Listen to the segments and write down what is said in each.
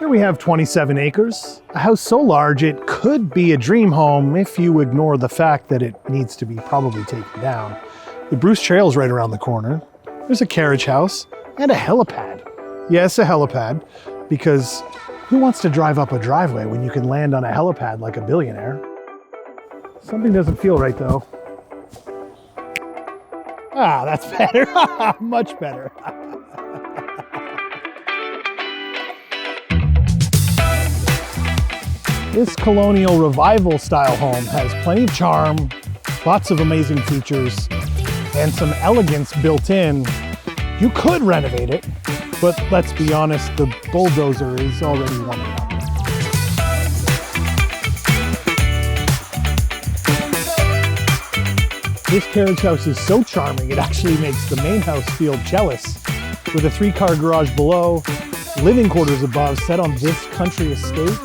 Here we have 27 acres, a house so large it could be a dream home if you ignore the fact that it needs to be probably taken down. The Bruce Trail's right around the corner. There's a carriage house and a helipad. Yes, a helipad, because who wants to drive up a driveway when you can land on a helipad like a billionaire? Something doesn't feel right though. Ah, that's better. Much better. This colonial revival style home has plenty of charm, lots of amazing features, and some elegance built in. You could renovate it, but let's be honest, the bulldozer is already warming up. This carriage house is so charming, it actually makes the main house feel jealous. With a 3-car garage below, living quarters above, set on this country estate,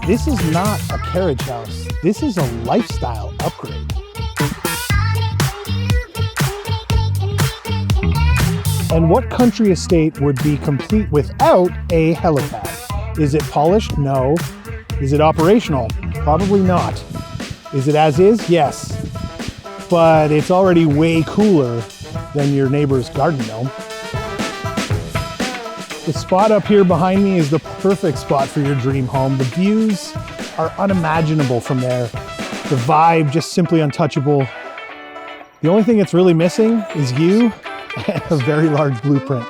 this is not a carriage house. This is a lifestyle upgrade. And what country estate would be complete without a helipad? Is it polished? No. Is it operational? Probably not. Is it as is? Yes. But it's already way cooler than your neighbor's garden gnome. The spot up here behind me is the perfect spot for your dream home. The views are unimaginable from there. The vibe just simply untouchable. The only thing it's really missing is you and a very large blueprint.